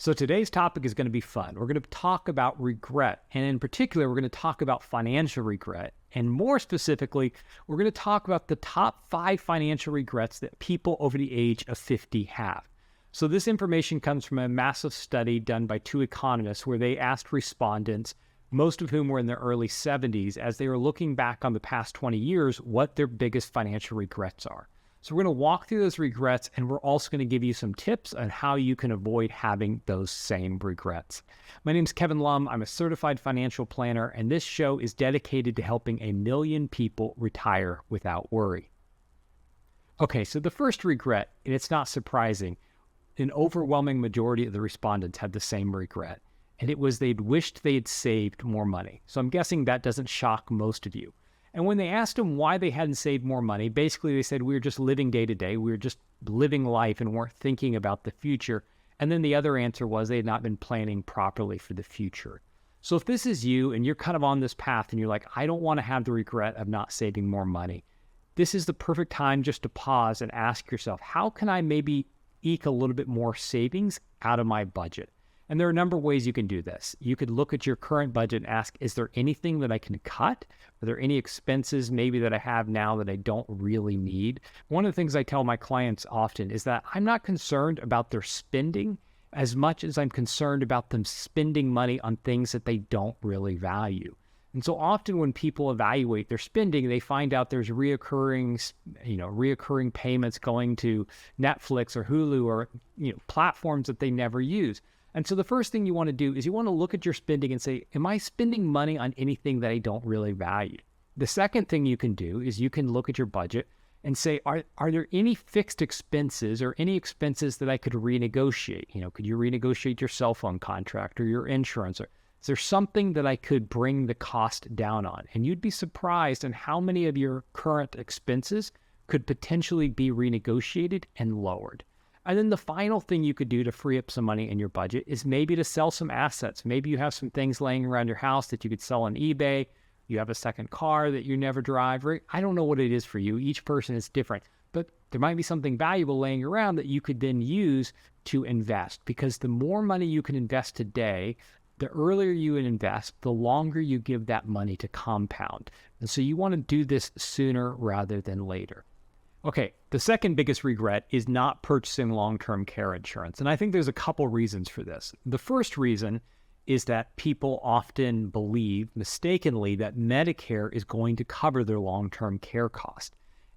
So today's topic is going to be fun. We're going to talk about regret. And in particular, we're going to talk about financial regret. And more specifically, we're going to talk about the top 5 financial regrets that people over the age of 50 have. So this information comes from a massive study done by 2 economists where they asked respondents, most of whom were in their early 70s, as they were looking back on the past 20 years, what their biggest financial regrets are. So we're going to walk through those regrets, and we're also going to give you some tips on how you can avoid having those same regrets. My name is Kevin Lum. I'm a certified financial planner, and this show is dedicated to helping 1 million people retire without worry. Okay, so the first regret, and it's not surprising, an overwhelming majority of the respondents had the same regret, and it was they'd wished they had saved more money. So I'm guessing that doesn't shock most of you. And when they asked them why they hadn't saved more money, basically they said, we were just living day to day. We were just living life and weren't thinking about the future. And then the other answer was they had not been planning properly for the future. So if this is you and you're kind of on this path and you're like, I don't want to have the regret of not saving more money, this is the perfect time just to pause and ask yourself, how can I maybe eke a little bit more savings out of my budget? And there are a number of ways you can do this. You could look at your current budget and ask, is there anything that I can cut? Are there any expenses maybe that I have now that I don't really need? One of the things I tell my clients often is that I'm not concerned about their spending as much as I'm concerned about them spending money on things that they don't really value. And so often when people evaluate their spending, they find out there's reoccurring payments going to Netflix or Hulu or platforms that they never use. And so the first thing you want to do is you want to look at your spending and say, am I spending money on anything that I don't really value? The second thing you can do is you can look at your budget and say, are there any fixed expenses or any expenses that I could renegotiate? Could you renegotiate your cell phone contract or your insurance? Or is there something that I could bring the cost down on? And you'd be surprised on how many of your current expenses could potentially be renegotiated and lowered. And then the final thing you could do to free up some money in your budget is maybe to sell some assets. Maybe you have some things laying around your house that you could sell on eBay. You have a second car that you never drive. Right? I don't know what it is for you. Each person is different. But there might be something valuable laying around that you could then use to invest. Because the more money you can invest today, the earlier you invest, the longer you give that money to compound. And so you want to do this sooner rather than later. Okay, the second biggest regret is not purchasing long-term care insurance. And I think there's a couple reasons for this. The first reason is that people often believe mistakenly that Medicare is going to cover their long-term care cost.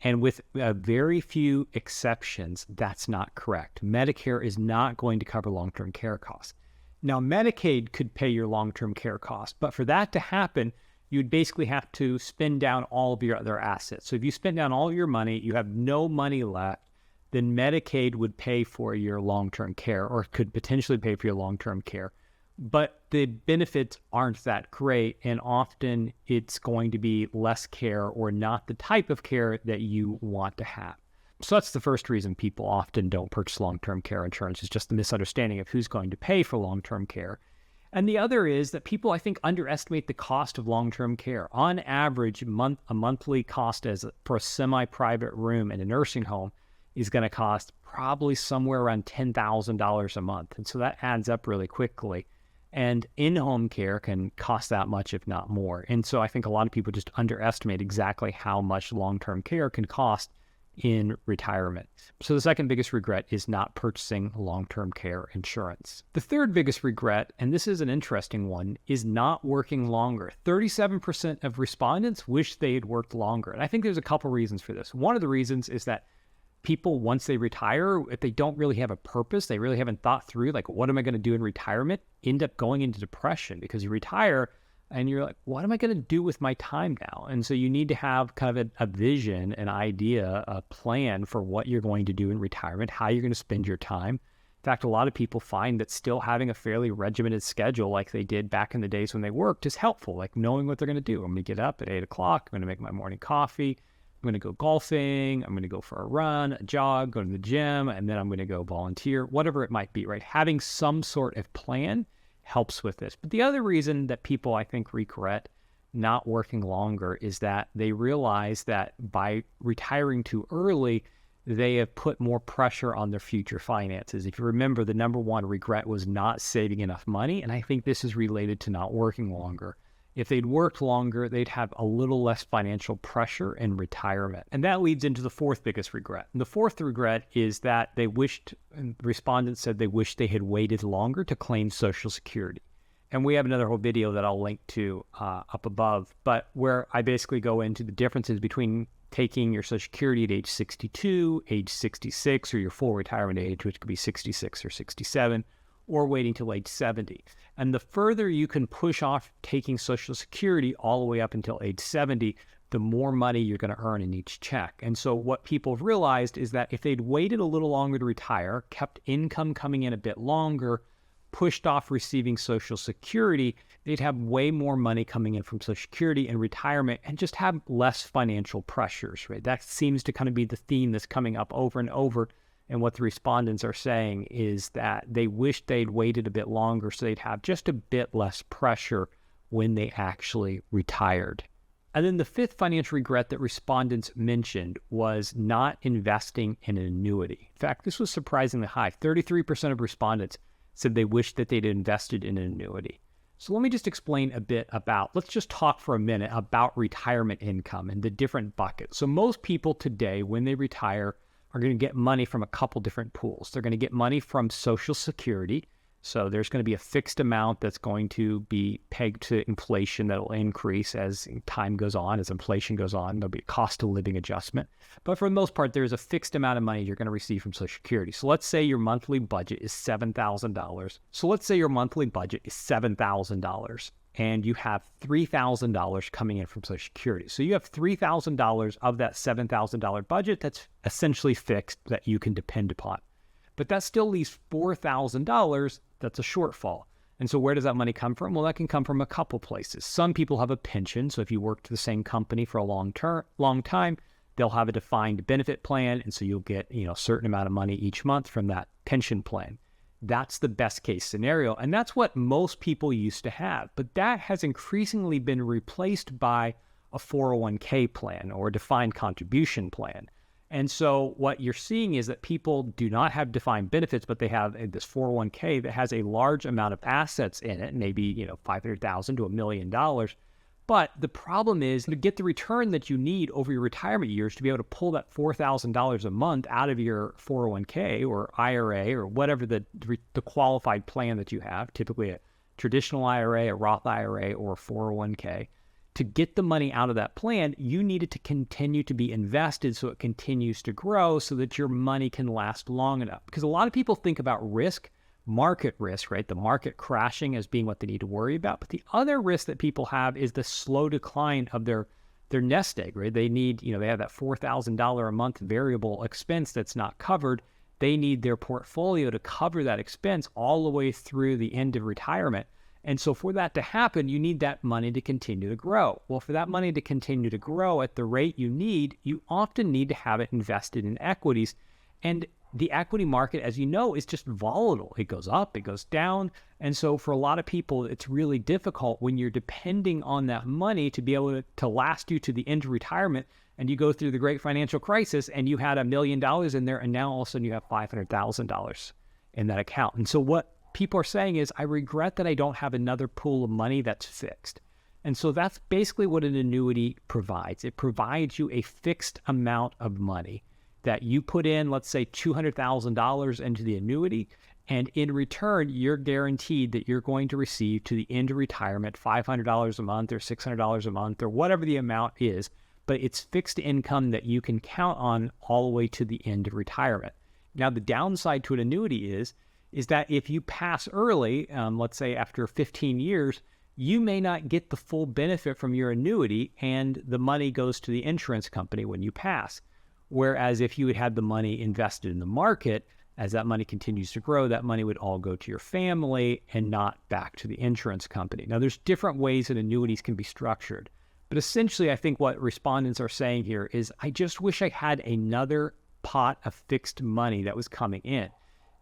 And with very few exceptions, that's not correct. Medicare is not going to cover long-term care costs. Now, Medicaid could pay your long-term care costs, but for that to happen, you'd basically have to spend down all of your other assets. So if you spend down all of your money, you have no money left, then Medicaid would pay for your long-term care or could potentially pay for your long-term care. But the benefits aren't that great, and often it's going to be less care or not the type of care that you want to have. So that's the first reason people often don't purchase long-term care insurance, is just the misunderstanding of who's going to pay for long-term care. And the other is that people, I think, underestimate the cost of long-term care. On average, a monthly cost for a semi-private room in a nursing home is going to cost probably somewhere around $10,000 a month. And so that adds up really quickly. And in-home care can cost that much, if not more. And so I think a lot of people just underestimate exactly how much long-term care can cost in retirement. So the second biggest regret is not purchasing long-term care insurance. The third biggest regret, and this is an interesting one, is not working longer. 37% of respondents wish they had worked longer. And I think there's a couple reasons for this. One of the reasons is that people, once they retire, if they don't really have a purpose, they really haven't thought through, like, what am I going to do in retirement, end up going into depression because you retire and you're like, what am I going to do with my time now? And so you need to have kind of a vision, an idea, a plan for what you're going to do in retirement, how you're going to spend your time. In fact, a lot of people find that still having a fairly regimented schedule like they did back in the days when they worked is helpful, like knowing what they're going to do. I'm going to get up at 8 o'clock. I'm going to make my morning coffee. I'm going to go golfing. I'm going to go for a run, a jog, go to the gym, and then I'm going to go volunteer, whatever it might be, right? Having some sort of plan helps with this. But the other reason that people, I think, regret not working longer is that they realize that by retiring too early, they have put more pressure on their future finances. If you remember, the number one regret was not saving enough money. And I think this is related to not working longer. If they'd worked longer, they'd have a little less financial pressure in retirement. And that leads into the fourth biggest regret. And the fourth regret is that they wished, and respondents said they wished they had waited longer to claim Social Security. And we have another whole video that I'll link to up above, but where I basically go into the differences between taking your Social Security at age 62, age 66, or your full retirement age, which could be 66 or 67, or waiting till age 70. And the further you can push off taking Social Security all the way up until age 70, the more money you're going to earn in each check. And so what people have realized is that if they'd waited a little longer to retire, kept income coming in a bit longer, pushed off receiving Social Security, they'd have way more money coming in from Social Security and retirement and just have less financial pressures, right? That seems to kind of be the theme that's coming up over and over. And what the respondents are saying is that they wish they'd waited a bit longer so they'd have just a bit less pressure when they actually retired. And then the fifth financial regret that respondents mentioned was not investing in an annuity. In fact, this was surprisingly high. 33% of respondents said they wished that they'd invested in an annuity. So let me just explain a bit about, let's just talk for a minute about retirement income and the different buckets. So most people today, when they retire, are going to get money from a couple different pools. They're going to get money from Social Security. So there's going to be a fixed amount that's going to be pegged to inflation that will increase as time goes on, as inflation goes on. There'll be a cost of living adjustment. But for the most part, there's a fixed amount of money you're going to receive from Social Security. So let's say your monthly budget is $7,000. And you have $3,000 coming in from Social Security. So you have $3,000 of that $7,000 budget that's essentially fixed that you can depend upon. But that still leaves $4,000 that's a shortfall. And so where does that money come from? Well, that can come from a couple places. Some people have a pension. So if you work for the same company for a long time, they'll have a defined benefit plan. And so you'll get, a certain amount of money each month from that pension plan. That's the best case scenario. And that's what most people used to have. But that has increasingly been replaced by a 401k plan or a defined contribution plan. And so what you're seeing is that people do not have defined benefits, but they have this 401k that has a large amount of assets in it, maybe, $500,000 to $1 million. But the problem is to get the return that you need over your retirement years to be able to pull that $4,000 a month out of your 401k or IRA or whatever the qualified plan that you have, typically a traditional IRA, a Roth IRA, or a 401k. To get the money out of that plan, you need it to continue to be invested so it continues to grow so that your money can last long enough. Because a lot of people think about risk, market risk, right? The market crashing as being what they need to worry about. But the other risk that people have is the slow decline of their nest egg, right? They need, they have that $4,000 a month variable expense that's not covered. They need their portfolio to cover that expense all the way through the end of retirement. And so for that to happen, you need that money to continue to grow. Well, for that money to continue to grow at the rate you need, you often need to have it invested in equities. And the equity market, as you know, is just volatile. It goes up, it goes down. And so for a lot of people, it's really difficult when you're depending on that money to be able to last you to the end of retirement. And you go through the great financial crisis and you had $1 million in there, and now all of a sudden you have $500,000 in that account. And so what people are saying is, I regret that I don't have another pool of money that's fixed. And so that's basically what an annuity provides. It provides you a fixed amount of money that you put in, let's say $200,000 into the annuity, and in return, you're guaranteed that you're going to receive to the end of retirement $500 a month or $600 a month or whatever the amount is, but it's fixed income that you can count on all the way to the end of retirement. Now, the downside to an annuity is that if you pass early, let's say after 15 years, you may not get the full benefit from your annuity, and the money goes to the insurance company when you pass. Whereas if you had had the money invested in the market, as that money continues to grow, that money would all go to your family and not back to the insurance company. Now, there's different ways that annuities can be structured. But essentially, I think what respondents are saying here is, I just wish I had another pot of fixed money that was coming in.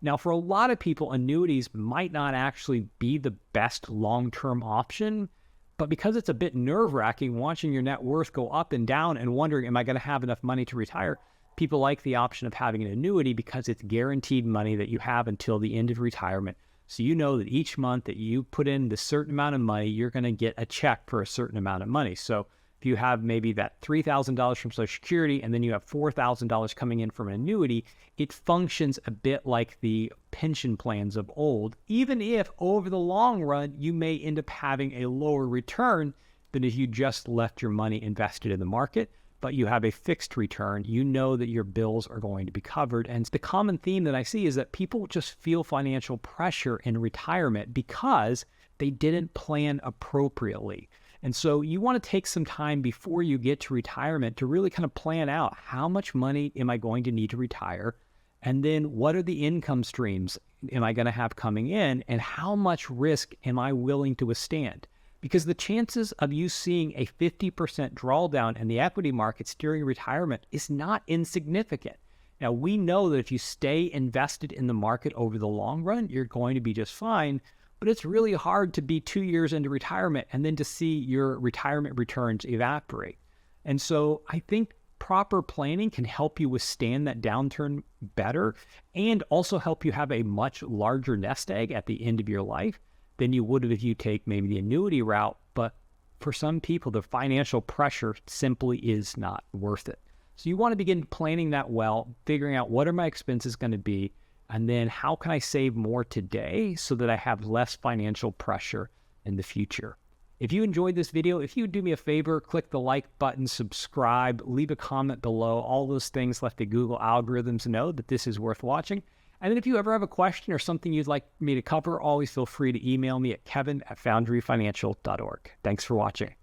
Now, for a lot of people, annuities might not actually be the best long-term option, but because it's a bit nerve-wracking watching your net worth go up and down and wondering, am I going to have enough money to retire? People like the option of having an annuity because it's guaranteed money that you have until the end of retirement. So you know that each month that you put in the certain amount of money, you're going to get a check for a certain amount of money. So if you have maybe that $3,000 from Social Security and then you have $4,000 coming in from an annuity, it functions a bit like the pension plans of old, even if over the long run, you may end up having a lower return than if you just left your money invested in the market, but you have a fixed return. You know that your bills are going to be covered. And the common theme that I see is that people just feel financial pressure in retirement because they didn't plan appropriately. And so you want to take some time before you get to retirement to really kind of plan out how much money am I going to need to retire? And then what are the income streams am I going to have coming in? And how much risk am I willing to withstand? Because the chances of you seeing a 50% drawdown in the equity markets during retirement is not insignificant. Now, we know that if you stay invested in the market over the long run, you're going to be just fine. But it's really hard to be 2 years into retirement and then to see your retirement returns evaporate. And so I think proper planning can help you withstand that downturn better and also help you have a much larger nest egg at the end of your life than you would have if you take maybe the annuity route. But for some people, the financial pressure simply is not worth it. So you want to begin planning that well, figuring out what are my expenses going to be, and then how can I save more today so that I have less financial pressure in the future? If you enjoyed this video, if you would do me a favor, click the like button, subscribe, leave a comment below. All those things let the Google algorithms know that this is worth watching. And then if you ever have a question or something you'd like me to cover, always feel free to email me at kevin@foundryfinancial.org. Thanks for watching.